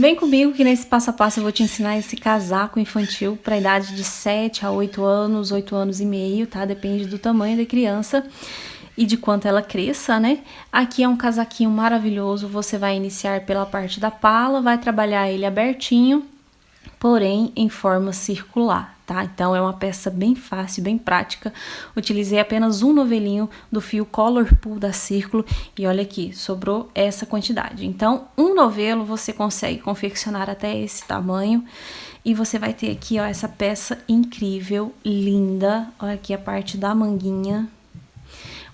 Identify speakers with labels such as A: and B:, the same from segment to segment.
A: Vem comigo que nesse passo a passo eu vou te ensinar esse casaco infantil para a idade de 7 a 8 anos, 8 anos e meio, tá? Depende do tamanho da criança e de quanto ela cresça, né? Aqui é um casaquinho maravilhoso, você vai iniciar pela parte da pala, vai trabalhar ele abertinho, porém em forma circular, tá? Então é uma peça bem fácil, bem prática. Utilizei apenas um novelinho do fio Color Pool da Círculo e olha aqui, sobrou essa quantidade. Então, um novelo você consegue confeccionar até esse tamanho e você vai ter aqui, ó, essa peça incrível, linda. Olha aqui a parte da manguinha.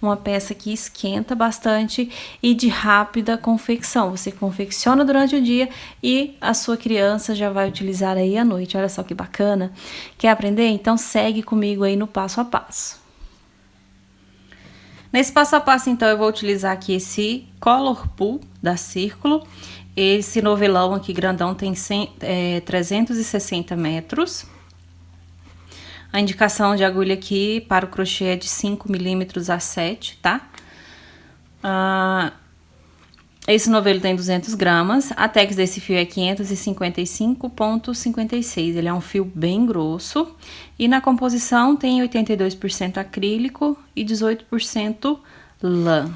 A: Uma peça que esquenta bastante e de rápida confecção. Você confecciona durante o dia e a sua criança já vai utilizar aí à noite. Olha só que bacana. Quer aprender? Então segue comigo aí no passo a passo. Nesse passo a passo, então, eu vou utilizar aqui esse Color Pool da Círculo. Esse novelão aqui grandão tem 360 metros. A indicação de agulha aqui para o crochê é de 5 milímetros a 7, tá? Esse novelo tem 200 gramas. A tex desse fio é 555,56. Ele é um fio bem grosso. E na composição tem 82% acrílico e 18% lã.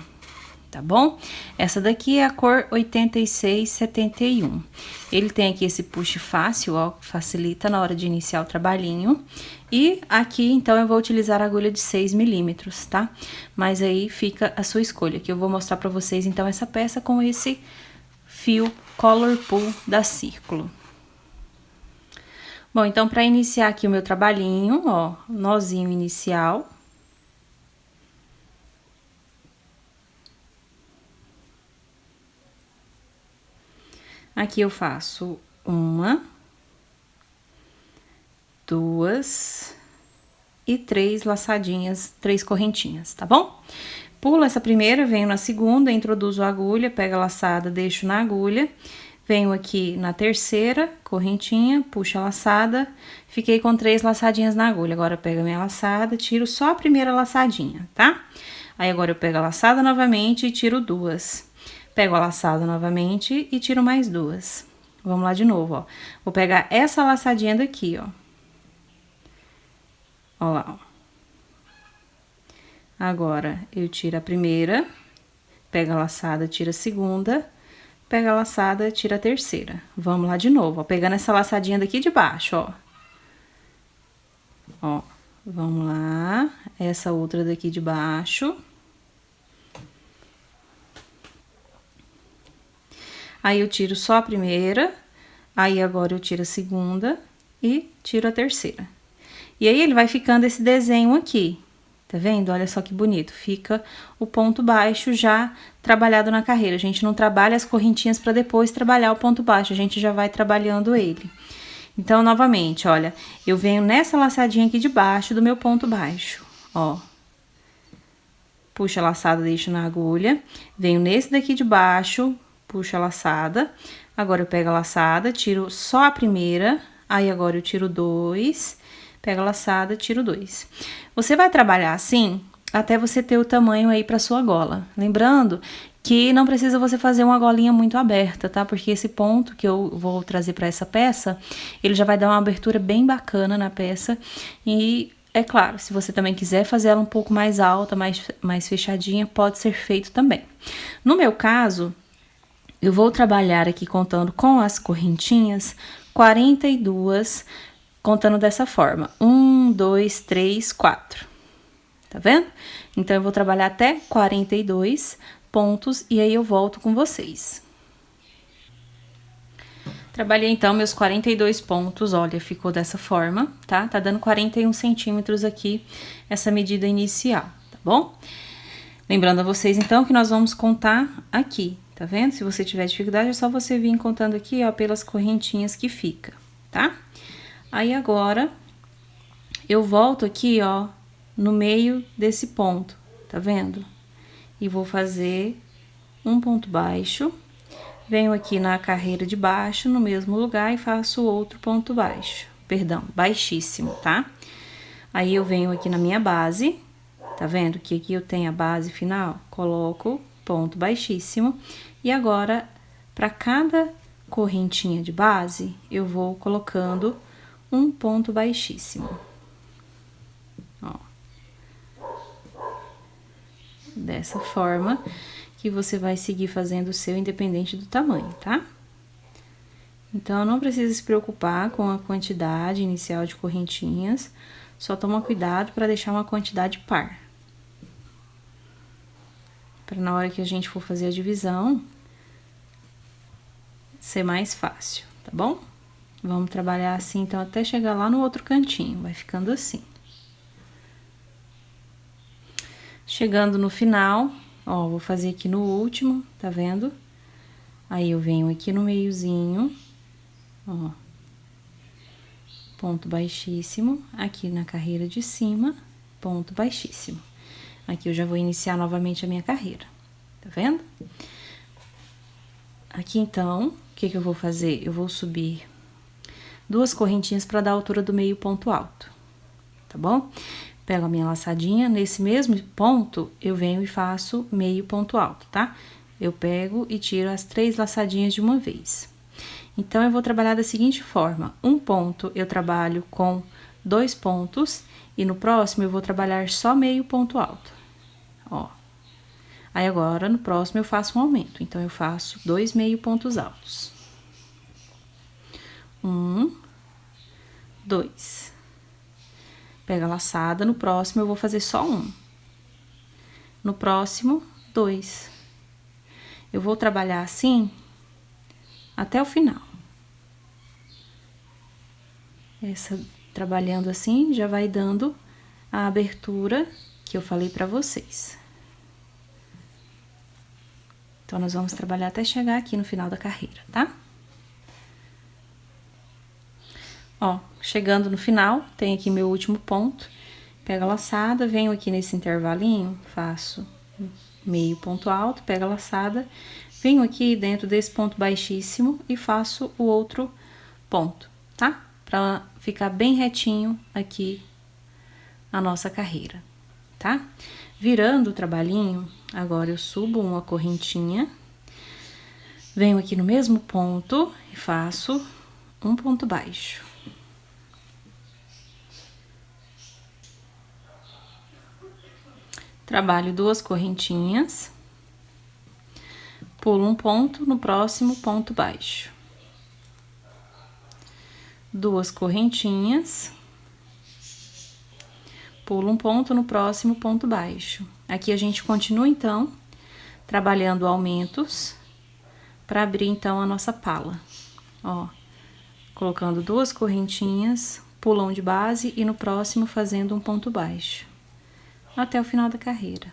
A: Tá bom? Essa daqui é a cor 8671. Ele tem aqui esse push fácil, ó, que facilita na hora de iniciar o trabalhinho. E aqui, então, eu vou utilizar a agulha de 6 milímetros, tá? Mas aí fica a sua escolha, que eu vou mostrar pra vocês, então, essa peça com esse fio Color Pool da Círculo. Bom, então, pra iniciar aqui o meu trabalhinho, ó, nozinho inicial. Aqui eu faço 1, 2 e 3 laçadinhas, 3 correntinhas, tá bom? Pulo essa primeira, venho na segunda, introduzo a agulha, pego a laçada, deixo na agulha. Venho aqui na terceira correntinha, puxo a laçada, fiquei com 3 laçadinhas na agulha. Agora, eu pego a minha laçada, tiro só a primeira laçadinha, tá? Aí, agora eu pego a laçada novamente e tiro 2. Pego a laçada novamente e tiro mais 2. Vamos lá de novo, ó. Vou pegar essa laçadinha daqui, ó. Ó lá, ó. Agora, eu tiro a primeira, pego a laçada, tiro a segunda, pego a laçada, tiro a terceira. Vamos lá de novo, ó. Pegando essa laçadinha daqui de baixo, ó. Ó, vamos lá. Essa outra daqui de baixo. Aí, eu tiro só a primeira, aí agora eu tiro a segunda e tiro a terceira. E aí, ele vai ficando esse desenho aqui, tá vendo? Olha só que bonito, fica o ponto baixo já trabalhado na carreira. A gente não trabalha as correntinhas para depois trabalhar o ponto baixo, a gente já vai trabalhando ele. Então, novamente, olha, eu venho nessa laçadinha aqui de baixo do meu ponto baixo, ó. Puxo a laçada, deixo na agulha, venho nesse daqui de baixo, puxo a laçada, agora eu pego a laçada, tiro só a primeira, aí agora eu tiro 2, pego a laçada, tiro 2. Você vai trabalhar assim até você ter o tamanho aí pra sua gola. Lembrando que não precisa você fazer uma golinha muito aberta, tá? Porque esse ponto que eu vou trazer pra essa peça, ele já vai dar uma abertura bem bacana na peça e... É claro, se você também quiser fazer ela um pouco mais alta, mais fechadinha, pode ser feito também. No meu caso, eu vou trabalhar aqui contando com as correntinhas 42, contando dessa forma. 1, 2, 3, 4. Tá vendo? Então, eu vou trabalhar até 42 pontos e aí eu volto com vocês. Trabalhei, então, meus 42 pontos, olha, ficou dessa forma, tá? Tá dando 41 centímetros aqui, essa medida inicial, tá bom? Lembrando a vocês, então, que nós vamos contar aqui, tá vendo? Se você tiver dificuldade, é só você vir contando aqui, ó, pelas correntinhas que fica, tá? Aí, agora, eu volto aqui, ó, no meio desse ponto, tá vendo? E vou fazer um ponto baixo. Venho aqui na carreira de baixo, no mesmo lugar, e faço outro ponto baixo. Perdão, baixíssimo, tá? Aí, eu venho aqui na minha base, tá vendo? Que aqui eu tenho a base final, coloco ponto baixíssimo. E agora, pra cada correntinha de base, eu vou colocando um ponto baixíssimo. Ó. Dessa forma que você vai seguir fazendo o seu independente do tamanho, tá? Então, não precisa se preocupar com a quantidade inicial de correntinhas, só toma cuidado para deixar uma quantidade par. Para na hora que a gente for fazer a divisão, ser mais fácil, tá bom? Vamos trabalhar assim, então, até chegar lá no outro cantinho, vai ficando assim. Chegando no final, ó, vou fazer aqui no último, tá vendo? Aí, eu venho aqui no meiozinho, ó, ponto baixíssimo, aqui na carreira de cima, ponto baixíssimo. Aqui eu já vou iniciar novamente a minha carreira, tá vendo? Aqui, então, o que eu vou fazer? Eu vou subir 2 correntinhas para dar a altura do meio ponto alto, tá bom? Pego a minha laçadinha, nesse mesmo ponto, eu venho e faço meio ponto alto, tá? Eu pego e tiro as 3 laçadinhas de uma vez. Então, eu vou trabalhar da seguinte forma: um ponto eu trabalho com 2 pontos, e no próximo eu vou trabalhar só meio ponto alto, ó. Aí, agora, no próximo eu faço um aumento, então, eu faço 2 meio pontos altos. 1, 2. Pega a laçada, no próximo eu vou fazer só 1. No próximo, 2. Eu vou trabalhar assim até o final. Trabalhando assim, já vai dando a abertura que eu falei pra vocês. Então, nós vamos trabalhar até chegar aqui no final da carreira, tá? Ó, chegando no final, tem aqui meu último ponto. Pego a laçada, venho aqui nesse intervalinho, faço meio ponto alto, pego a laçada, venho aqui dentro desse ponto baixíssimo e faço o outro ponto, tá? Pra ficar bem retinho aqui a nossa carreira, tá? Virando o trabalhinho, agora eu subo uma correntinha, venho aqui no mesmo ponto e faço um ponto baixo. Trabalho 2 correntinhas, pulo um ponto, no próximo ponto baixo. 2 correntinhas, pulo um ponto, no próximo ponto baixo. Aqui a gente continua, então, trabalhando aumentos para abrir, então, a nossa pala. Ó, colocando 2 correntinhas, pulão de base e no próximo fazendo um ponto baixo, até o final da carreira.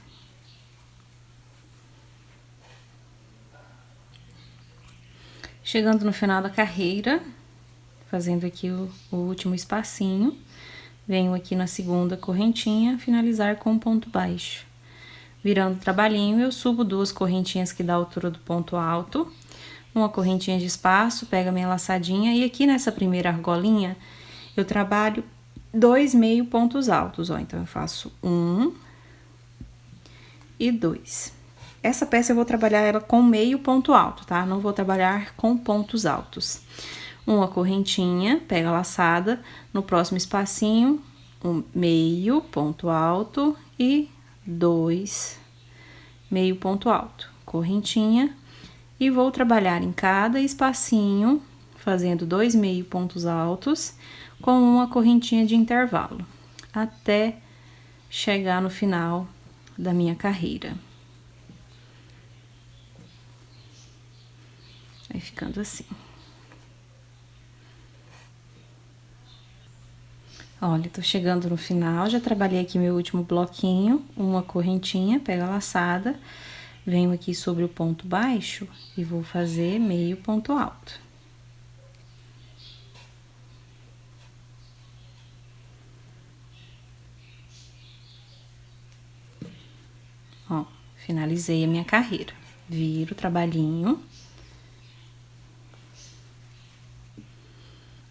A: Chegando no final da carreira, fazendo aqui o último espacinho, venho aqui na segunda correntinha, finalizar com um ponto baixo. Virando o trabalhinho, eu subo 2 correntinhas que dá a altura do ponto alto, uma correntinha de espaço, pego a minha laçadinha, e aqui nessa primeira argolinha, eu trabalho 2 meio pontos altos, ó. Então, eu faço 1 e 2. Essa peça eu vou trabalhar ela com meio ponto alto, tá? Não vou trabalhar com pontos altos. Uma correntinha, pega a laçada, no próximo espacinho, um meio ponto alto e 2 meio ponto alto. Correntinha, e vou trabalhar em cada espacinho, fazendo 2 meio pontos altos, com uma correntinha de intervalo, até chegar no final da minha carreira. Vai ficando assim. Olha, tô chegando no final, já trabalhei aqui meu último bloquinho, uma correntinha, pego a laçada, venho aqui sobre o ponto baixo e vou fazer meio ponto alto. Ó, finalizei a minha carreira. Viro o trabalhinho.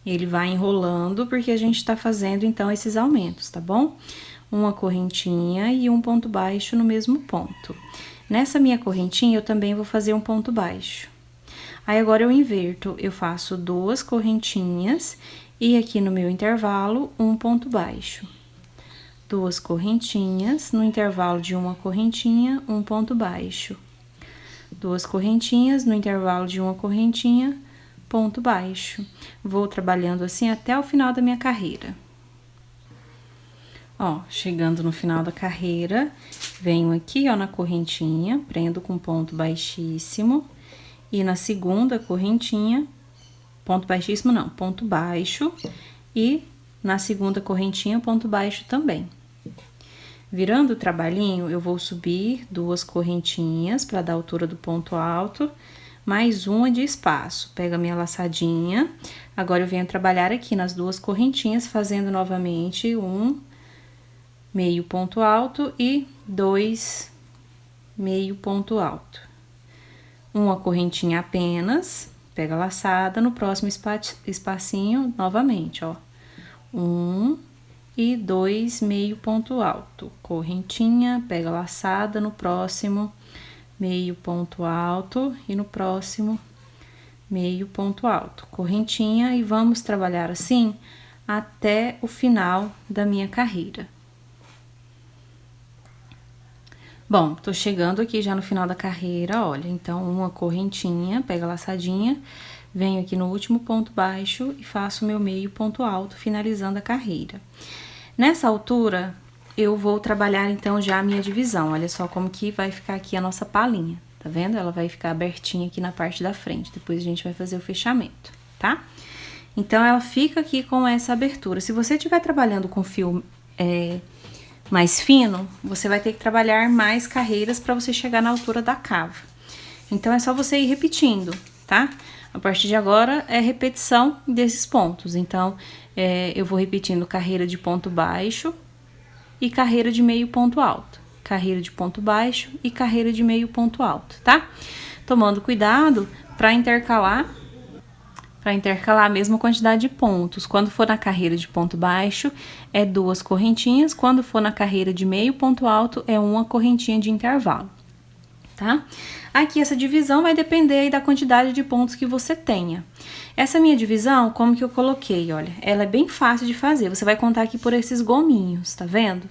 A: Ele vai enrolando, porque a gente tá fazendo, então, esses aumentos, tá bom? Uma correntinha e um ponto baixo no mesmo ponto. Nessa minha correntinha, eu também vou fazer um ponto baixo. Aí, agora eu inverto, eu faço 2 correntinhas e aqui no meu intervalo, um ponto baixo. 2 correntinhas, no intervalo de uma correntinha, um ponto baixo. 2 correntinhas, no intervalo de uma correntinha, ponto baixo. Vou trabalhando assim até o final da minha carreira. Ó, chegando no final da carreira, venho aqui, ó, na correntinha, prendo com ponto baixíssimo. E na segunda correntinha, ponto baixíssimo não, ponto baixo. E na segunda correntinha, ponto baixo também. Virando o trabalhinho, eu vou subir 2 correntinhas para dar a altura do ponto alto, mais uma de espaço. Pego a minha laçadinha, agora eu venho trabalhar aqui nas 2 correntinhas, fazendo novamente um meio ponto alto e 2 meio ponto alto. Uma correntinha apenas, pega a laçada, no próximo espacinho, novamente, ó. 1 e 2 meio ponto alto. Correntinha, pega a laçada, no próximo, meio ponto alto e no próximo, meio ponto alto. Correntinha e vamos trabalhar assim até o final da minha carreira. Bom, tô chegando aqui já no final da carreira, olha, então uma correntinha, pega a laçadinha, venho aqui no último ponto baixo e faço meu meio ponto alto, finalizando a carreira. Nessa altura, eu vou trabalhar então já a minha divisão, olha só como que vai ficar aqui a nossa palinha, tá vendo? Ela vai ficar abertinha aqui na parte da frente, depois a gente vai fazer o fechamento, tá? Então, ela fica aqui com essa abertura. Se você estiver trabalhando com fio mais fino, você vai ter que trabalhar mais carreiras para você chegar na altura da cava. Então, é só você ir repetindo, tá? A partir de agora, é repetição desses pontos. Então, eu vou repetindo carreira de ponto baixo e carreira de meio ponto alto. Carreira de ponto baixo e carreira de meio ponto alto, tá? Tomando cuidado para intercalar a mesma quantidade de pontos. Quando for na carreira de ponto baixo, é 2 correntinhas. Quando for na carreira de meio ponto alto, é uma correntinha de intervalo, tá? Aqui, essa divisão vai depender aí da quantidade de pontos que você tenha. Essa minha divisão, como que eu coloquei, olha, ela é bem fácil de fazer. Você vai contar aqui por esses gominhos, tá vendo?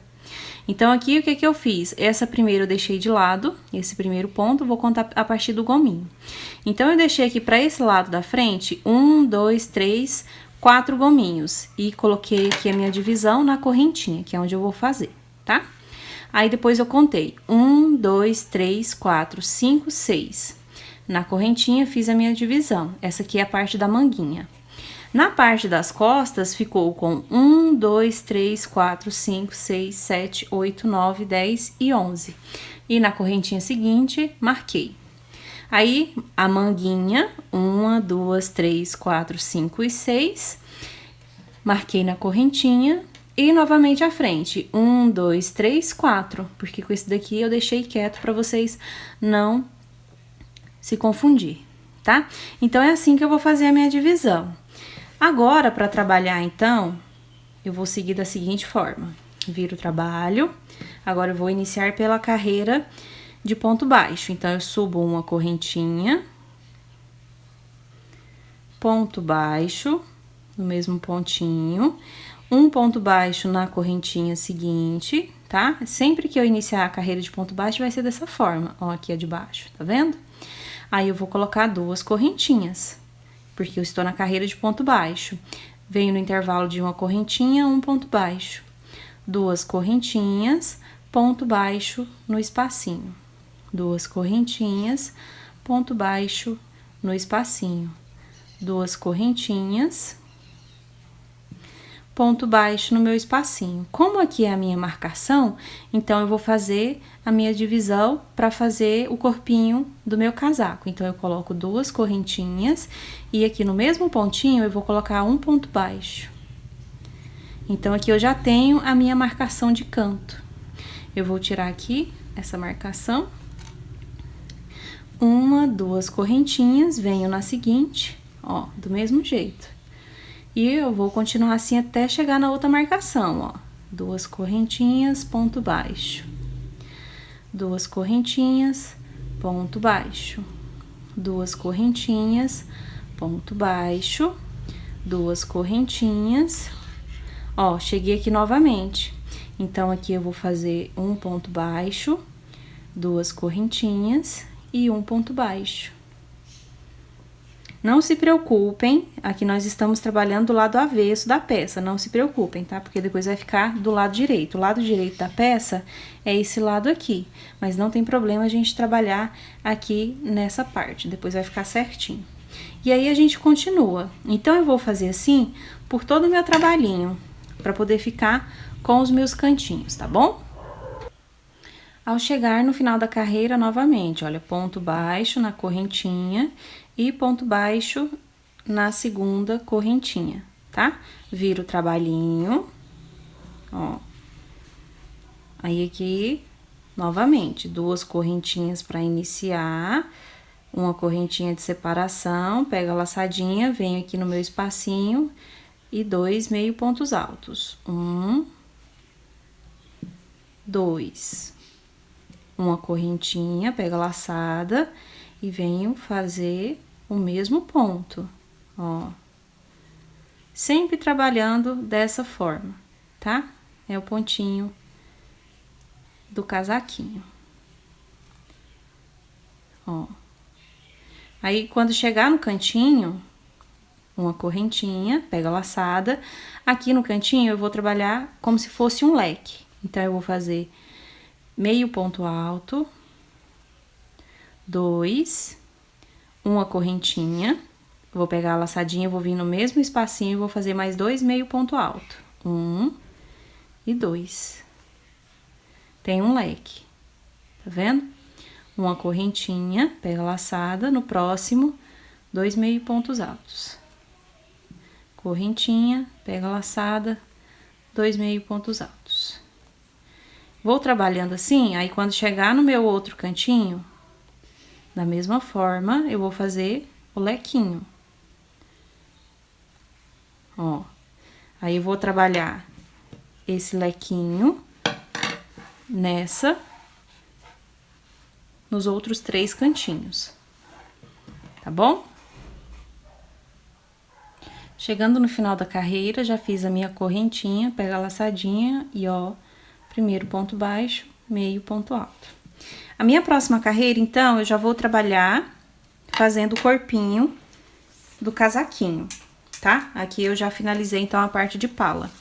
A: Então, aqui, o que que eu fiz? Essa primeira eu deixei de lado, esse primeiro ponto, vou contar a partir do gominho. Então, eu deixei aqui para esse lado da frente, 1, 2, 3, 4 gominhos. E coloquei aqui a minha divisão na correntinha, que é onde eu vou fazer, tá? Aí, depois eu contei 1, 2, 3, 4, 5, 6. Na correntinha, fiz a minha divisão. Essa aqui é a parte da manguinha. Na parte das costas, ficou com 1, 2, 3, 4, 5, 6, 7, 8, 9, 10 e 11. E na correntinha seguinte, marquei. Aí, a manguinha, 1, 2, 3, 4, 5 e 6. Marquei na correntinha e novamente à frente. 1, 2, 3, 4. Porque com esse daqui eu deixei quieto para vocês não se confundir, tá? Então, é assim que eu vou fazer a minha divisão. Agora, para trabalhar, então, eu vou seguir da seguinte forma. Viro o trabalho. Agora, eu vou iniciar pela carreira de ponto baixo. Então, eu subo uma correntinha. Ponto baixo, no mesmo pontinho. Um ponto baixo na correntinha seguinte, tá? Sempre que eu iniciar a carreira de ponto baixo, vai ser dessa forma. Ó, aqui é de baixo, tá vendo? Aí, eu vou colocar 2 correntinhas, porque eu estou na carreira de ponto baixo. Venho no intervalo de uma correntinha, um ponto baixo. 2 correntinhas, ponto baixo no espacinho. 2 correntinhas, ponto baixo no espacinho. 2 correntinhas, ponto baixo no meu espacinho. Como aqui é a minha marcação, então eu vou fazer a minha divisão para fazer o corpinho do meu casaco. Então, eu coloco 2 correntinhas e aqui no mesmo pontinho eu vou colocar um ponto baixo. Então, aqui eu já tenho a minha marcação de canto. Eu vou tirar aqui essa marcação. 1, 2 correntinhas, venho na seguinte, ó, do mesmo jeito. E eu vou continuar assim até chegar na outra marcação, ó. 2 correntinhas, ponto baixo. 2 correntinhas, ponto baixo. duas correntinhas, ponto baixo, duas correntinhas. Ó, cheguei aqui novamente. Então, aqui eu vou fazer um ponto baixo, duas correntinhas e um ponto baixo. Não se preocupem, aqui nós estamos trabalhando do lado avesso da peça, não se preocupem, tá? Porque depois vai ficar do lado direito. O lado direito da peça é esse lado aqui, mas não tem problema a gente trabalhar aqui nessa parte, depois vai ficar certinho. E aí, a gente continua. Então, eu vou fazer assim por todo o meu trabalhinho, para poder ficar com os meus cantinhos, tá bom? Ao chegar no final da carreira, novamente, olha, ponto baixo na correntinha e ponto baixo na segunda correntinha, tá? Viro o trabalhinho, ó. Aí, aqui, novamente, duas correntinhas para iniciar, uma correntinha de separação, pego a laçadinha, venho aqui no meu espacinho e dois meio pontos altos. Um, dois. Uma correntinha, pego a laçada e venho fazer o mesmo ponto, ó. Sempre trabalhando dessa forma, tá? É o pontinho do casaquinho. Ó. Aí, quando chegar no cantinho, uma correntinha, pega a laçada. Aqui no cantinho, eu vou trabalhar como se fosse um leque. Então, eu vou fazer meio ponto alto, dois, uma correntinha. Vou pegar a laçadinha, vou vir no mesmo espacinho e vou fazer mais dois meio ponto alto. Um e dois. Tem um leque, tá vendo? Uma correntinha, pega a laçada, no próximo, dois meio pontos altos. Correntinha, pega a laçada, dois meio pontos altos. Vou trabalhando assim, aí quando chegar no meu outro cantinho, da mesma forma, eu vou fazer o lequinho. Ó, aí eu vou trabalhar esse lequinho nos outros três cantinhos, tá bom? Chegando no final da carreira, já fiz a minha correntinha, pega a laçadinha e ó, primeiro ponto baixo, meio ponto alto. A minha próxima carreira, então, eu já vou trabalhar fazendo o corpinho do casaquinho, tá? Aqui eu já finalizei, então, a parte de pala.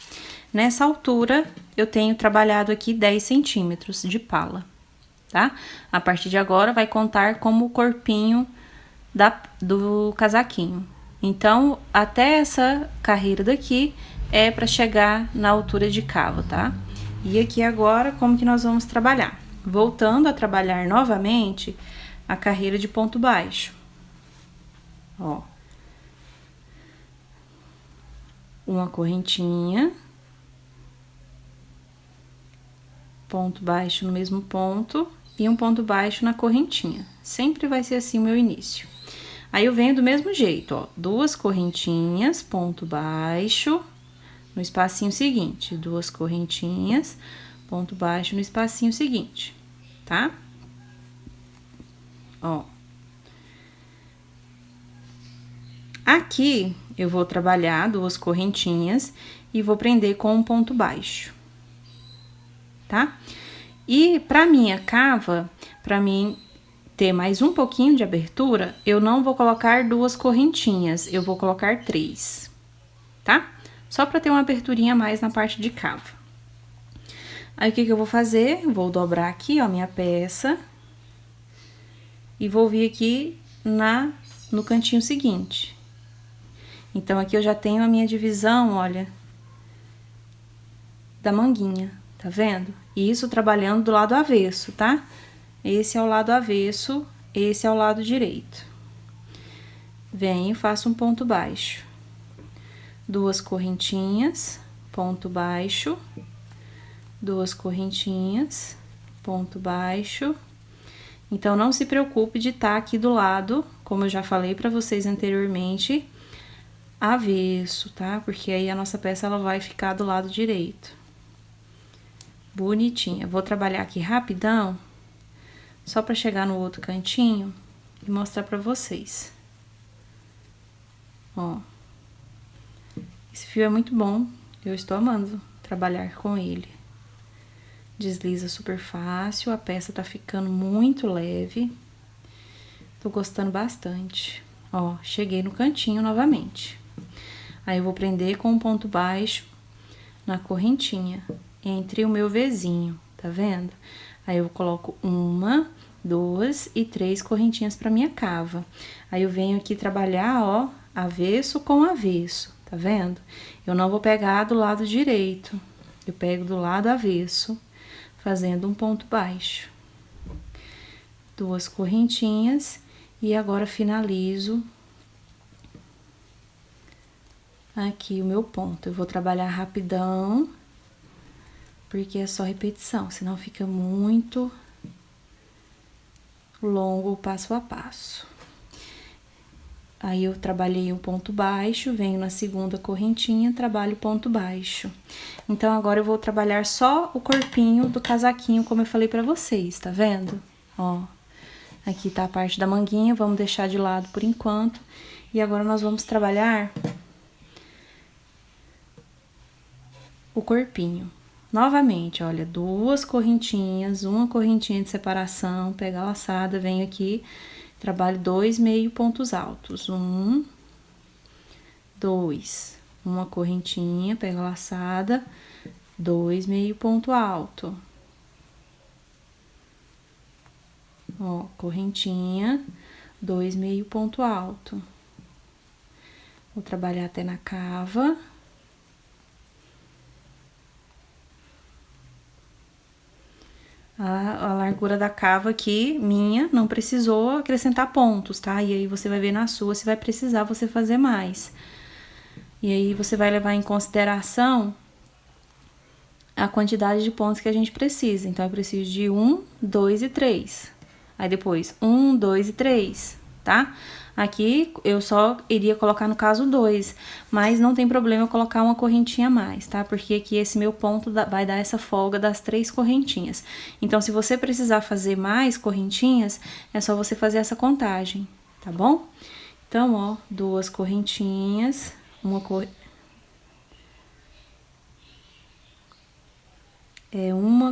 A: Nessa altura, eu tenho trabalhado aqui 10 centímetros de pala, tá? A partir de agora, vai contar como o corpinho do casaquinho. Então, até essa carreira daqui é para chegar na altura de cavo, tá? E aqui agora, como que nós vamos trabalhar? Voltando a trabalhar novamente a carreira de ponto baixo. Ó. Uma correntinha. Ponto baixo no mesmo ponto e um ponto baixo na correntinha. Sempre vai ser assim o meu início. Aí, eu venho do mesmo jeito, ó, duas correntinhas, ponto baixo, no espacinho seguinte, duas correntinhas, ponto baixo no espacinho seguinte, tá? Ó. Aqui, eu vou trabalhar duas correntinhas e vou prender com um ponto baixo, tá? E pra minha cava, pra mim ter mais um pouquinho de abertura, eu não vou colocar duas correntinhas, eu vou colocar 3, tá? Só pra ter uma aberturinha a mais na parte de cava. Aí, o que que eu vou fazer? Vou dobrar aqui, ó, minha peça. E vou vir aqui no cantinho seguinte. Então, aqui eu já tenho a minha divisão, olha, da manguinha, tá vendo? E isso trabalhando do lado avesso, tá? Esse é o lado avesso, esse é o lado direito. Venho, faço um ponto baixo. Duas correntinhas, ponto baixo. Duas correntinhas, ponto baixo. Então, não se preocupe de estar aqui do lado, como eu já falei pra vocês anteriormente, avesso, tá? Porque aí a nossa peça, ela vai ficar do lado direito. Bonitinha. Vou trabalhar aqui rapidão. Só pra chegar no outro cantinho e mostrar pra vocês. Ó. Esse fio é muito bom, eu estou amando trabalhar com ele. Desliza super fácil, a peça tá ficando muito leve. Tô gostando bastante. Ó, cheguei no cantinho novamente. Aí eu vou prender com um ponto baixo na correntinha, entre o meu Vzinho, tá vendo? Aí eu coloco 1, 2 e 3 correntinhas pra minha cava. Aí eu venho aqui trabalhar, ó, avesso com avesso, tá vendo? Eu não vou pegar do lado direito, eu pego do lado avesso, fazendo um ponto baixo. 2 correntinhas e agora finalizo aqui o meu ponto. Eu vou trabalhar rapidão, porque é só repetição, senão fica muito longo o passo a passo. Aí eu trabalhei um ponto baixo, venho na segunda correntinha, trabalho ponto baixo. Então agora eu vou trabalhar só o corpinho do casaquinho, como eu falei pra vocês, tá vendo? Ó, aqui tá a parte da manguinha, vamos deixar de lado por enquanto. E agora nós vamos trabalhar o corpinho. Novamente, olha, 2 correntinhas, uma correntinha de separação, pega a laçada, venho aqui, trabalho 2 meio pontos altos. 1, 2, uma correntinha, pega a laçada, 2 meio ponto alto. Ó, correntinha, 2 meio ponto alto. Vou trabalhar até na cava. A largura da cava aqui, minha, não precisou acrescentar pontos, tá? E aí, você vai ver na sua se vai precisar você fazer mais. E aí, você vai levar em consideração a quantidade de pontos que a gente precisa. Então, eu preciso de 1, 2 e 3. Aí, depois, 1, 2 e 3, tá? Aqui, eu só iria colocar no caso 2, mas não tem problema eu colocar uma correntinha a mais, tá? Porque aqui esse meu ponto vai dar essa folga das 3 correntinhas. Então, se você precisar fazer mais correntinhas, é só você fazer essa contagem, tá bom? Então, ó, 2 correntinhas, uma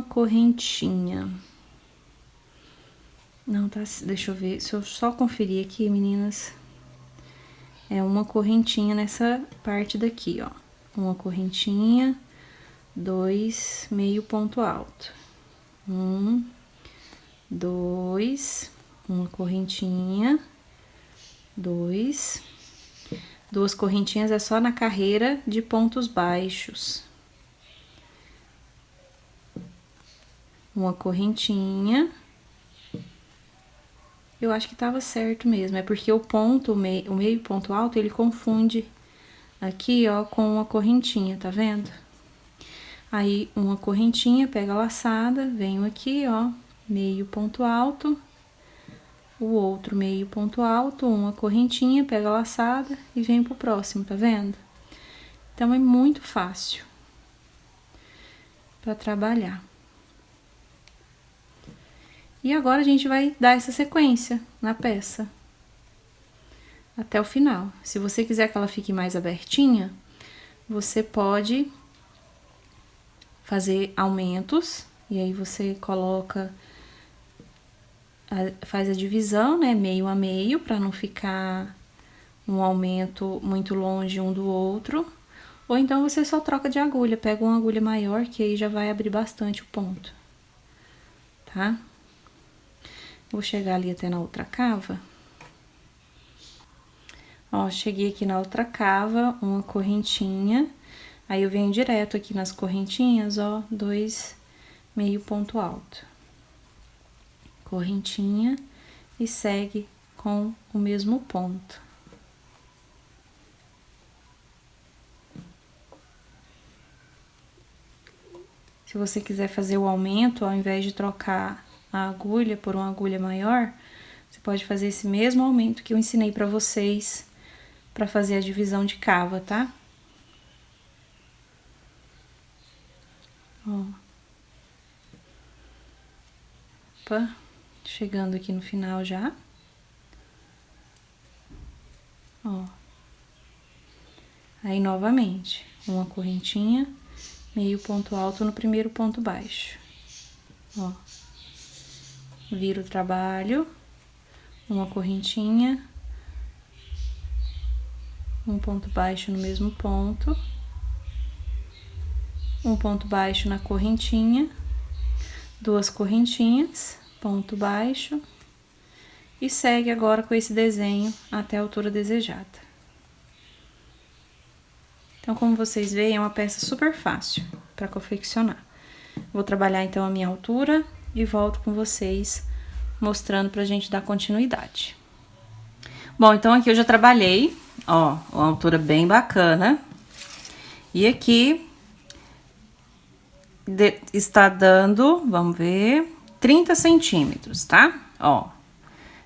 A: correntinha. Não, tá, deixa eu ver, se eu só conferir aqui, meninas, é uma correntinha nessa parte daqui, ó. Uma correntinha, 2 meio ponto alto. 1, 2, uma correntinha, 2. 2 correntinhas é só na carreira de pontos baixos. Uma correntinha. Eu acho que tava certo mesmo, é porque o ponto, o meio ponto alto, ele confunde aqui, ó, com uma correntinha, tá vendo? Aí, uma correntinha, pega a laçada, venho aqui, ó, meio ponto alto, o outro meio ponto alto, uma correntinha, pega a laçada e venho pro próximo, tá vendo? Então, é muito fácil pra trabalhar. E agora, a gente vai dar essa sequência na peça, até o final. Se você quiser que ela fique mais abertinha, você pode fazer aumentos, e aí você coloca, faz a divisão, né, meio a meio, pra não ficar um aumento muito longe um do outro. Ou então, você só troca de agulha, pega uma agulha maior, que aí já vai abrir bastante o ponto, tá? Vou chegar ali até na outra cava. Ó, cheguei aqui na outra cava, uma correntinha. Aí, eu venho direto aqui nas correntinhas, ó, 2 meio ponto alto. Correntinha e segue com o mesmo ponto. Se você quiser fazer o aumento, ao invés de trocar a agulha por uma agulha maior, você pode fazer esse mesmo aumento que eu ensinei pra vocês pra fazer a divisão de cava, tá? Ó. Opa, chegando aqui no final já. Aí, novamente, uma correntinha, meio ponto alto no primeiro ponto baixo. Ó. Viro o trabalho, uma correntinha, um ponto baixo no mesmo ponto, um ponto baixo na correntinha, duas correntinhas, ponto baixo, e segue agora com esse desenho até a altura desejada. Então, como vocês veem, é uma peça super fácil para confeccionar. Vou trabalhar então a minha altura e volto com vocês mostrando pra gente dar continuidade. Bom, então aqui eu já trabalhei, ó, uma altura bem bacana. E aqui está dando, vamos ver, 30 centímetros, tá? Ó,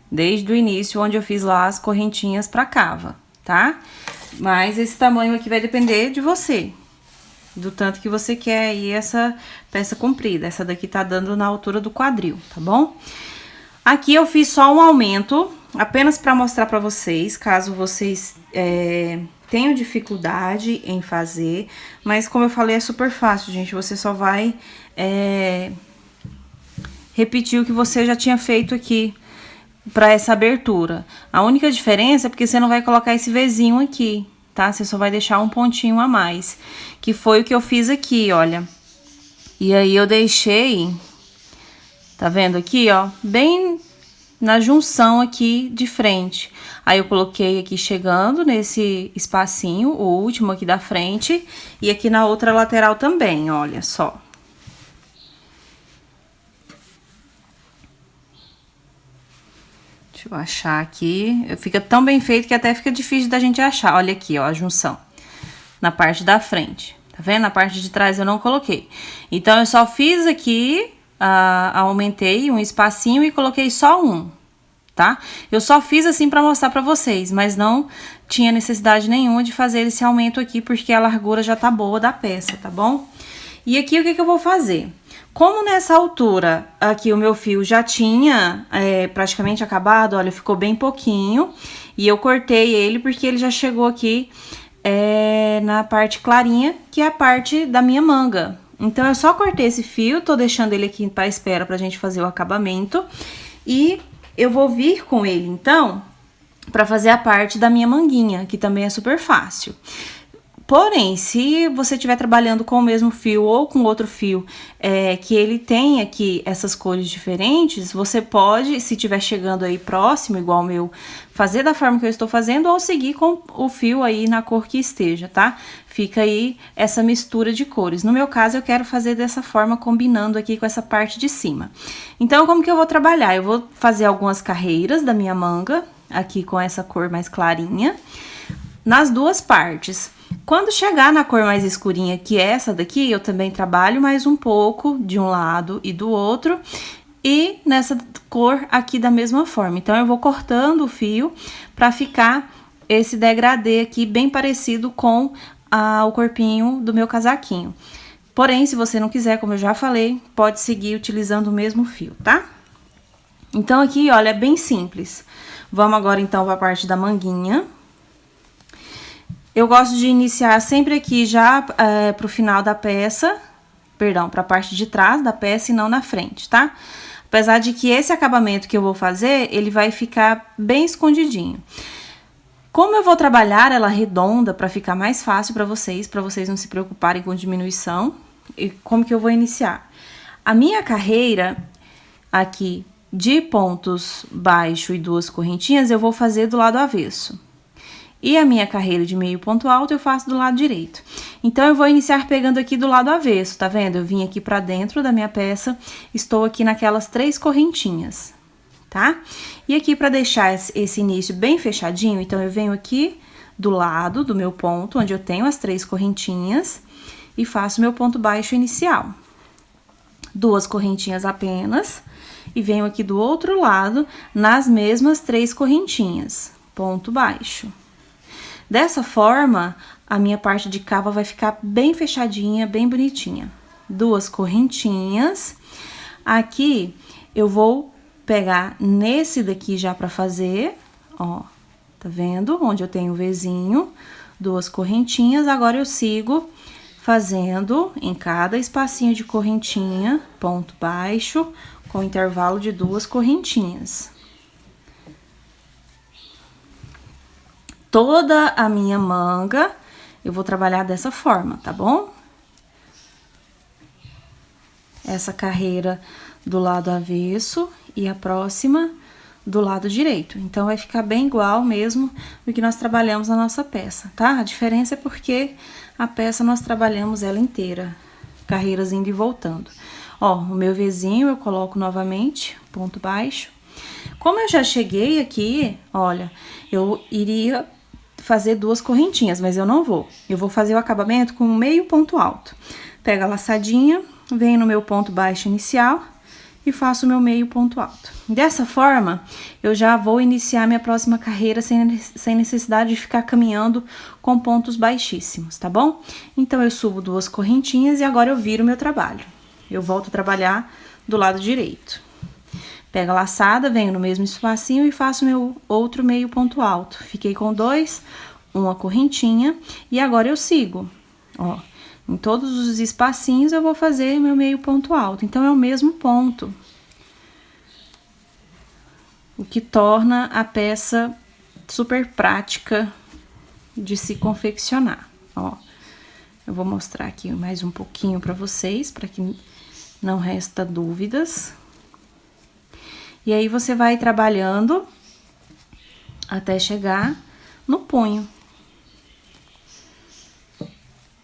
A: desde o início onde eu fiz lá as correntinhas pra cava, tá? Mas esse tamanho aqui vai depender de você, do tanto que você quer aí essa peça comprida. Essa daqui tá dando na altura do quadril, tá bom? Aqui eu fiz só um aumento, apenas pra mostrar pra vocês, caso vocês tenham dificuldade em fazer. Mas como eu falei, é super fácil, gente. Você só vai repetir o que você já tinha feito aqui pra essa abertura. A única diferença é porque você não vai colocar esse Vzinho aqui, tá? Você só vai deixar um pontinho a mais, que foi o que eu fiz aqui, olha. E aí eu deixei, tá vendo aqui, ó, bem na junção aqui de frente. Aí eu coloquei aqui chegando nesse espacinho, o último aqui da frente, e aqui na outra lateral também, olha só. Deixa eu achar aqui. Fica tão bem feito que até fica difícil da gente achar. Olha aqui, ó, a junção. Na parte da frente. Tá vendo? Na parte de trás eu não coloquei. Então, eu só fiz aqui, aumentei um espacinho e coloquei só um, tá? Eu só fiz assim pra mostrar pra vocês, mas não tinha necessidade nenhuma de fazer esse aumento aqui, porque a largura já tá boa da peça, tá bom? E aqui, o que que eu vou fazer? Como nessa altura aqui o meu fio já tinha praticamente acabado, olha, ficou bem pouquinho. E eu cortei ele porque ele já chegou aqui na parte clarinha, que é a parte da minha manga. Então, eu só cortei esse fio, tô deixando ele aqui pra espera pra gente fazer o acabamento. E eu vou vir com ele, então, pra fazer a parte da minha manguinha, que também é super fácil. Porém, se você estiver trabalhando com o mesmo fio ou com outro fio que ele tem aqui essas cores diferentes, você pode, se estiver chegando aí próximo, igual o meu, fazer da forma que eu estou fazendo ou seguir com o fio aí na cor que esteja, tá? Fica aí essa mistura de cores. No meu caso, eu quero fazer dessa forma, combinando aqui com essa parte de cima. Então, como que eu vou trabalhar? Eu vou fazer algumas carreiras da minha manga, aqui com essa cor mais clarinha, nas duas partes. Quando chegar na cor mais escurinha, que é essa daqui, eu também trabalho mais um pouco de um lado e do outro. E nessa cor aqui da mesma forma. Então, eu vou cortando o fio pra ficar esse degradê aqui bem parecido com o corpinho do meu casaquinho. Porém, se você não quiser, como eu já falei, pode seguir utilizando o mesmo fio, tá? Então, aqui, olha, é bem simples. Vamos agora, então, pra parte da manguinha. Eu gosto de iniciar sempre aqui já pro final da peça, perdão, pra parte de trás da peça e não na frente, tá? Apesar de que esse acabamento que eu vou fazer, ele vai ficar bem escondidinho. Como eu vou trabalhar ela redonda pra ficar mais fácil pra vocês não se preocuparem com diminuição, e como que eu vou iniciar? A minha carreira aqui de pontos baixo e duas correntinhas, eu vou fazer do lado avesso. E a minha carreira de meio ponto alto eu faço do lado direito. Então, eu vou iniciar pegando aqui do lado avesso, tá vendo? Eu vim aqui pra dentro da minha peça, estou aqui naquelas 3 correntinhas, tá? E aqui, pra deixar esse início bem fechadinho, então, eu venho aqui do lado do meu ponto, onde eu tenho as 3 correntinhas, e faço meu ponto baixo inicial. 2 correntinhas apenas, e venho aqui do outro lado, nas mesmas 3 correntinhas, ponto baixo. Dessa forma, a minha parte de cava vai ficar bem fechadinha, bem bonitinha. 2 correntinhas. Aqui, eu vou pegar nesse daqui já pra fazer, ó, tá vendo? Onde eu tenho o Vzinho. 2 correntinhas. Agora eu sigo fazendo em cada espacinho de correntinha, ponto baixo, com intervalo de 2 correntinhas. Toda a minha manga, eu vou trabalhar dessa forma, tá bom? Essa carreira do lado avesso e a próxima do lado direito. Então, vai ficar bem igual mesmo do que nós trabalhamos na nossa peça, tá? A diferença é porque a peça nós trabalhamos ela inteira, carreiras indo e voltando. Ó, o meu Vzinho eu coloco novamente, ponto baixo. Como eu já cheguei aqui, olha, eu iria fazer 2 correntinhas, mas eu não vou. Eu vou fazer o acabamento com meio ponto alto. Pego a laçadinha, venho no meu ponto baixo inicial e faço o meu meio ponto alto. Dessa forma, eu já vou iniciar minha próxima carreira sem necessidade de ficar caminhando com pontos baixíssimos, tá bom? Então, eu subo 2 correntinhas e agora eu viro o meu trabalho. Eu volto a trabalhar do lado direito. Pego a laçada, venho no mesmo espacinho e faço meu outro meio ponto alto. Fiquei com 2, uma correntinha e agora eu sigo, ó. Em todos os espacinhos eu vou fazer meu meio ponto alto. Então, é o mesmo ponto. O que torna a peça super prática de se confeccionar, ó. Eu vou mostrar aqui mais um pouquinho pra vocês, para que não resta dúvidas. E aí, você vai trabalhando até chegar no punho.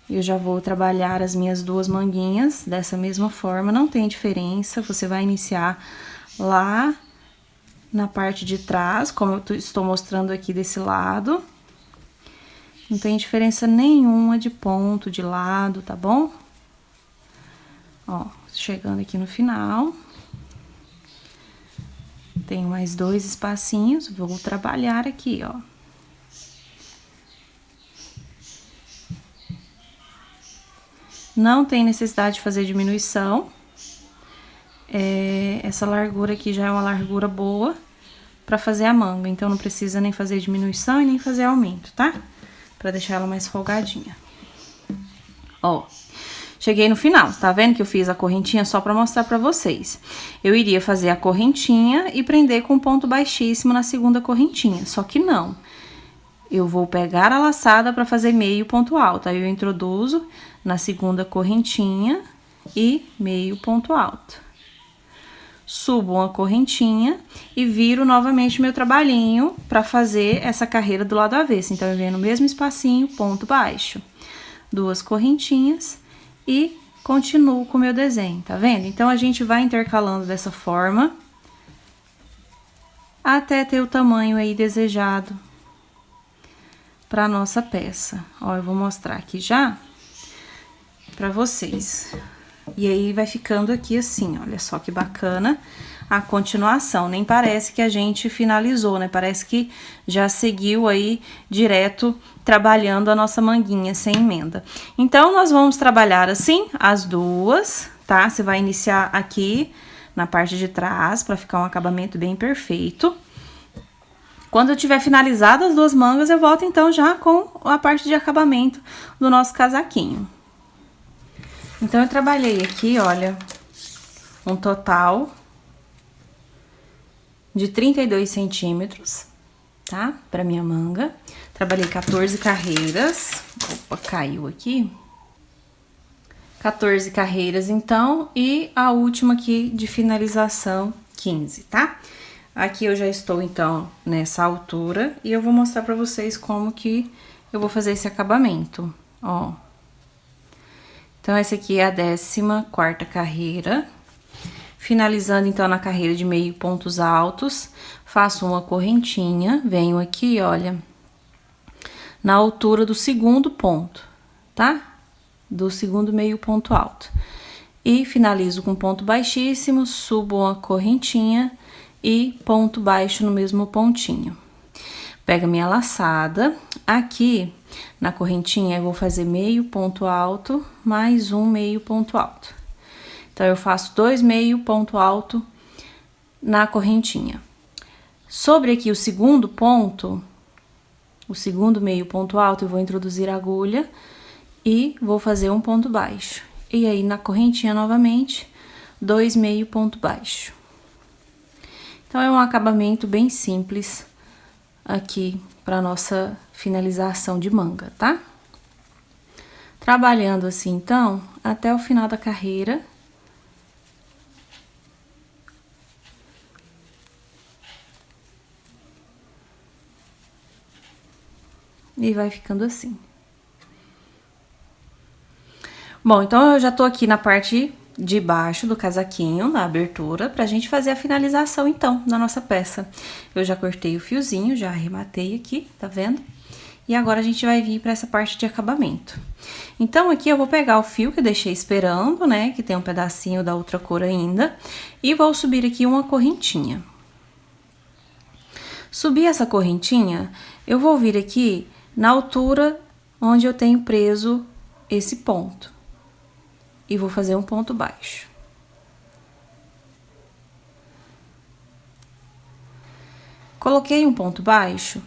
A: Eu já vou trabalhar as minhas 2 manguinhas dessa mesma forma, não tem diferença. Você vai iniciar lá na parte de trás, como eu estou mostrando aqui desse lado. Não tem diferença nenhuma de ponto, de lado, tá bom? Ó, chegando aqui no final. Tenho mais 2 espacinhos, vou trabalhar aqui, ó. Não tem necessidade de fazer diminuição. Essa largura aqui já é uma largura boa pra fazer a manga. Então, não precisa nem fazer diminuição e nem fazer aumento, tá? Pra deixar ela mais folgadinha. Ó, cheguei no final. Tá vendo que eu fiz a correntinha só pra mostrar pra vocês? Eu iria fazer a correntinha e prender com ponto baixíssimo na segunda correntinha. Só que não. Eu vou pegar a laçada pra fazer meio ponto alto. Aí, eu introduzo na segunda correntinha e meio ponto alto. Subo uma correntinha e viro novamente meu trabalhinho pra fazer essa carreira do lado avesso. Então, eu venho no mesmo espacinho, ponto baixo. 2 correntinhas e continuo com o meu desenho, tá vendo? Então, a gente vai intercalando dessa forma até ter o tamanho aí desejado pra nossa peça. Ó, eu vou mostrar aqui já pra vocês. E aí, vai ficando aqui assim, olha só que bacana a continuação. Nem parece que a gente finalizou, né? Parece que já seguiu aí direto trabalhando a nossa manguinha sem emenda. Então, nós vamos trabalhar assim as 2, tá? Você vai iniciar aqui na parte de trás pra ficar um acabamento bem perfeito. Quando eu tiver finalizado as 2 mangas, eu volto então já com a parte de acabamento do nosso casaquinho. Então, eu trabalhei aqui, olha, um total de 32 centímetros, tá? Pra minha manga. Trabalhei 14 carreiras. Opa, caiu aqui. 14 carreiras, então, e a última aqui de finalização, 15, tá? Aqui eu já estou, então, nessa altura, e eu vou mostrar pra vocês como que eu vou fazer esse acabamento, ó. Então, essa aqui é a 14ª carreira. Finalizando, então, na carreira de meio pontos altos, faço uma correntinha, venho aqui, olha, na altura do segundo ponto, tá? Do segundo meio ponto alto. E finalizo com ponto baixíssimo, subo uma correntinha e ponto baixo no mesmo pontinho. Pego a minha laçada, aqui na correntinha eu vou fazer meio ponto alto, mais um meio ponto alto. Então, eu faço 2 meio ponto alto na correntinha. Sobre aqui o segundo ponto, o segundo meio ponto alto, eu vou introduzir a agulha e vou fazer um ponto baixo. E aí, na correntinha novamente, 2 meio ponto baixo. Então, é um acabamento bem simples aqui para nossa finalização de manga, tá? Trabalhando assim, então, até o final da carreira. E vai ficando assim. Bom, então eu já tô aqui na parte de baixo do casaquinho, na abertura, pra gente fazer a finalização, então, da nossa peça. Eu já cortei o fiozinho, já arrematei aqui, tá vendo? E agora a gente vai vir pra essa parte de acabamento. Então, aqui eu vou pegar o fio que eu deixei esperando, né, que tem um pedacinho da outra cor ainda, e vou subir aqui uma correntinha. Subir essa correntinha, eu vou vir aqui na altura onde eu tenho preso esse ponto. E vou fazer um ponto baixo. Coloquei um ponto baixo,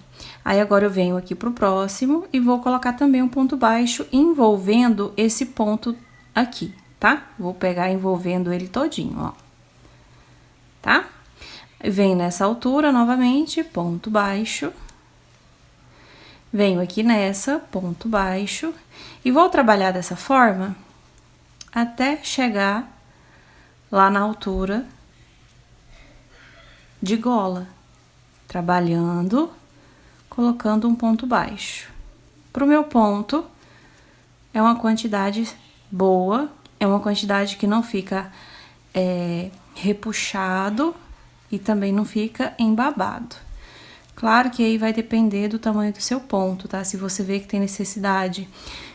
A: aí agora eu venho aqui pro próximo e vou colocar também um ponto baixo envolvendo esse ponto aqui, tá? Vou pegar envolvendo ele todinho, ó. Tá? Venho nessa altura novamente, ponto baixo. Venho aqui nessa, ponto baixo, e vou trabalhar dessa forma até chegar lá na altura de gola, trabalhando, colocando um ponto baixo. Pro meu ponto, é uma quantidade boa, é uma quantidade que não fica repuxado e também não fica embabado. Claro que aí vai depender do tamanho do seu ponto, tá? Se você vê que tem necessidade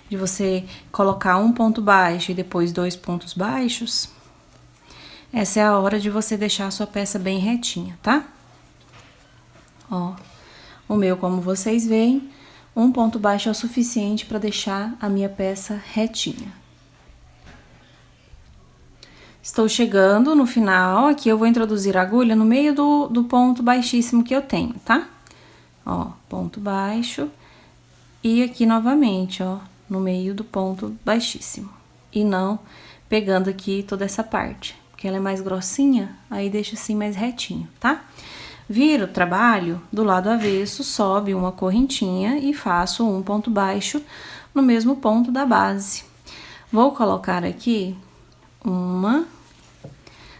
A: de você colocar um ponto baixo e depois 2 pontos baixos, essa é a hora de você deixar a sua peça bem retinha, tá? Ó, o meu, como vocês veem, um ponto baixo é o suficiente para deixar a minha peça retinha. Estou chegando no final, aqui eu vou introduzir a agulha no meio do ponto baixíssimo que eu tenho, tá? Ó, ponto baixo, e aqui novamente, ó, no meio do ponto baixíssimo. E não pegando aqui toda essa parte, porque ela é mais grossinha, aí deixa assim mais retinho, tá? Viro o trabalho do lado avesso, sobe uma correntinha e faço um ponto baixo no mesmo ponto da base. Vou colocar aqui 1,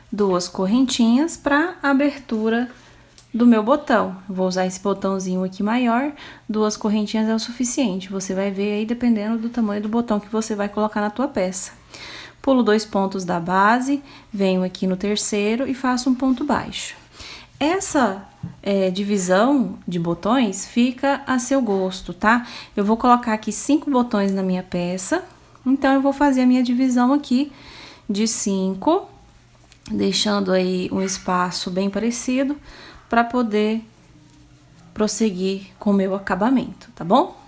A: 2 correntinhas para abertura do meu botão. Vou usar esse botãozinho aqui maior, 2 correntinhas é o suficiente. Você vai ver aí dependendo do tamanho do botão que você vai colocar na tua peça. Pulo 2 pontos da base, venho aqui no terceiro e faço um ponto baixo. Essa divisão de botões fica a seu gosto, tá? Eu vou colocar aqui 5 botões na minha peça, então eu vou fazer a minha divisão aqui de 5, deixando aí um espaço bem parecido para poder prosseguir com o meu acabamento, tá bom?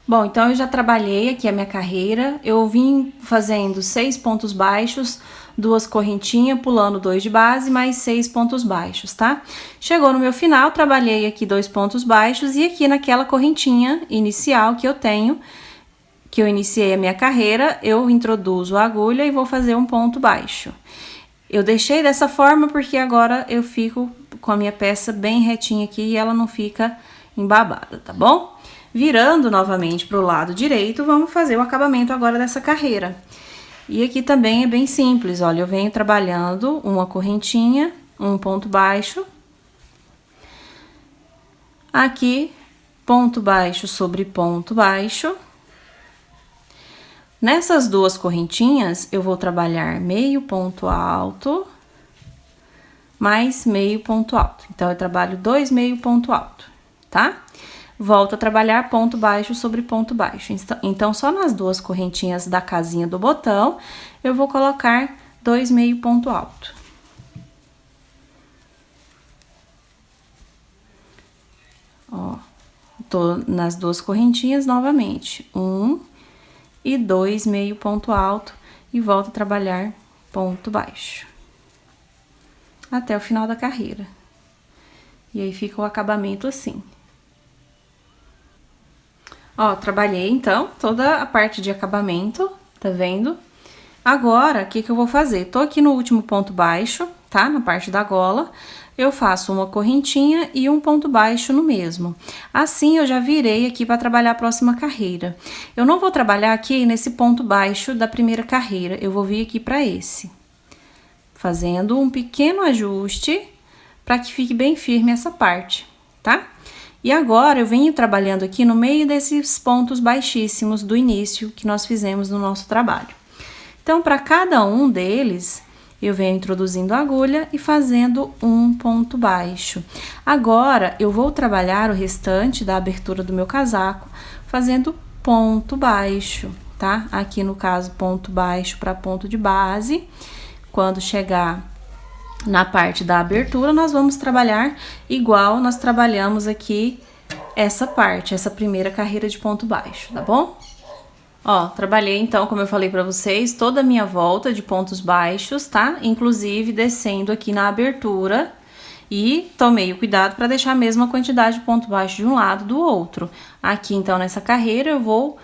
A: Bom, então eu já trabalhei aqui a minha carreira, eu vim fazendo 6 pontos baixos, 2 correntinhas, pulando 2 de base, mais 6 pontos baixos, tá? Chegou no meu final, trabalhei aqui 2 pontos baixos e aqui naquela correntinha inicial que eu tenho, que eu iniciei a minha carreira, eu introduzo a agulha e vou fazer um ponto baixo. Eu deixei dessa forma porque agora eu fico com a minha peça bem retinha aqui e ela não fica embabada, tá bom? Virando novamente pro lado direito, vamos fazer o acabamento agora dessa carreira. E aqui também é bem simples, olha, eu venho trabalhando uma correntinha, um ponto baixo. Aqui, ponto baixo sobre ponto baixo. Nessas 2 correntinhas, eu vou trabalhar meio ponto alto, mais meio ponto alto. Então, eu trabalho 2 meio ponto alto, tá? Volto a trabalhar ponto baixo sobre ponto baixo. Então, só nas 2 correntinhas da casinha do botão, eu vou colocar 2 meio ponto alto. Ó, tô nas 2 correntinhas novamente. 1 e 2 meio ponto alto e volto a trabalhar ponto baixo até o final da carreira. E aí fica o acabamento assim. Ó, trabalhei então toda a parte de acabamento, tá vendo? Agora, o que que eu vou fazer? Tô aqui no último ponto baixo, tá? Na parte da gola, eu faço uma correntinha e um ponto baixo no mesmo. Assim, eu já virei aqui para trabalhar a próxima carreira. Eu não vou trabalhar aqui nesse ponto baixo da primeira carreira, eu vou vir aqui para esse. Fazendo um pequeno ajuste para que fique bem firme essa parte, tá? E agora, eu venho trabalhando aqui no meio desses pontos baixíssimos do início que nós fizemos no nosso trabalho. Então, para cada um deles, eu venho introduzindo a agulha e fazendo um ponto baixo. Agora, eu vou trabalhar o restante da abertura do meu casaco fazendo ponto baixo, tá? Aqui no caso, ponto baixo para ponto de base. Quando chegar na parte da abertura, nós vamos trabalhar igual nós trabalhamos aqui essa parte, essa primeira carreira de ponto baixo, tá bom? Ó, trabalhei então, como eu falei pra vocês, toda a minha volta de pontos baixos, tá? Inclusive descendo aqui na abertura e tomei o cuidado para deixar a mesma quantidade de ponto baixo de um lado do outro. Aqui então nessa carreira eu vou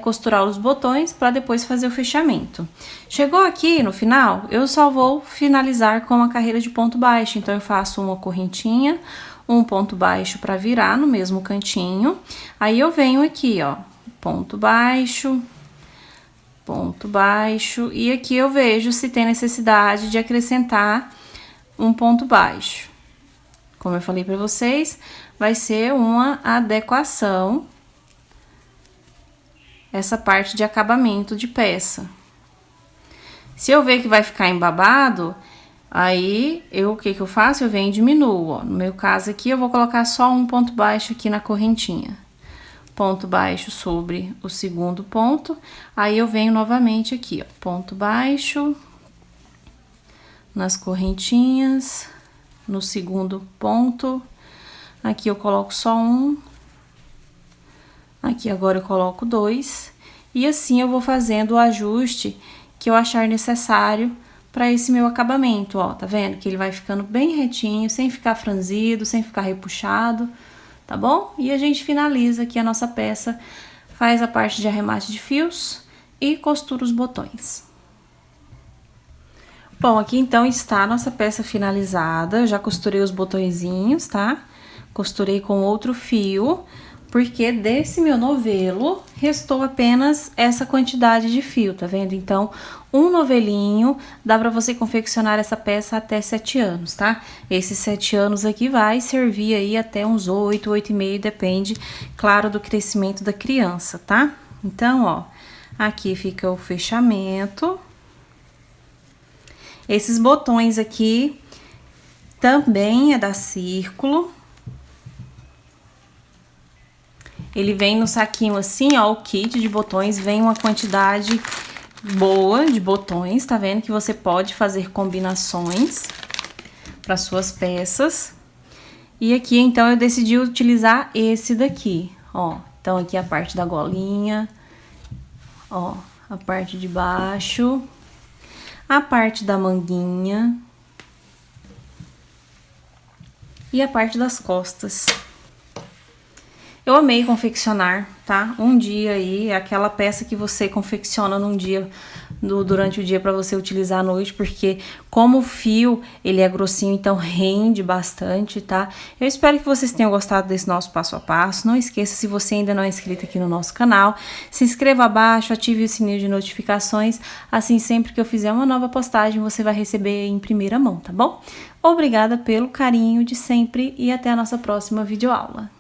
A: costurar os botões para depois fazer o fechamento. Chegou aqui no final, eu só vou finalizar com a carreira de ponto baixo, então eu faço uma correntinha, um ponto baixo para virar no mesmo cantinho, aí eu venho aqui, ó, ponto baixo, e aqui eu vejo se tem necessidade de acrescentar um ponto baixo. Como eu falei para vocês, vai ser uma adequação essa parte de acabamento de peça. Se eu ver que vai ficar embabado, aí o que que eu faço? Eu venho e diminuo, ó. No meu caso aqui, eu vou colocar só um ponto baixo aqui na correntinha. Ponto baixo sobre o segundo ponto, aí eu venho novamente aqui, ó, ponto baixo nas correntinhas, no segundo ponto, aqui eu coloco só um. Aqui agora eu coloco 2, e assim eu vou fazendo o ajuste que eu achar necessário para esse meu acabamento, ó, tá vendo? Que ele vai ficando bem retinho, sem ficar franzido, sem ficar repuxado, tá bom? E a gente finaliza aqui a nossa peça, faz a parte de arremate de fios e costura os botões. Bom, aqui então está a nossa peça finalizada, já costurei os botõezinhos, tá? Costurei com outro fio, porque desse meu novelo restou apenas essa quantidade de fio, tá vendo? Então, um novelinho dá pra você confeccionar essa peça até 7 anos, tá? Esses 7 anos aqui vai servir aí até uns 8, 8,5, depende, claro, do crescimento da criança, tá? Então, ó, aqui fica o fechamento. Esses botões aqui também é da Círculo. Ele vem no saquinho assim, ó, o kit de botões, vem uma quantidade boa de botões, tá vendo? Que você pode fazer combinações para suas peças. E aqui, então, eu decidi utilizar esse daqui, ó. Então, aqui a parte da golinha, ó, a parte de baixo, a parte da manguinha e a parte das costas. Eu amei confeccionar, tá? Um dia aí, aquela peça que você confecciona num dia, durante o dia para você utilizar à noite, porque como o fio, ele é grossinho, então rende bastante, tá? Eu espero que vocês tenham gostado desse nosso passo a passo. Não esqueça, se você ainda não é inscrito aqui no nosso canal, se inscreva abaixo, ative o sininho de notificações, assim sempre que eu fizer uma nova postagem, você vai receber em primeira mão, tá bom? Obrigada pelo carinho de sempre e até a nossa próxima videoaula.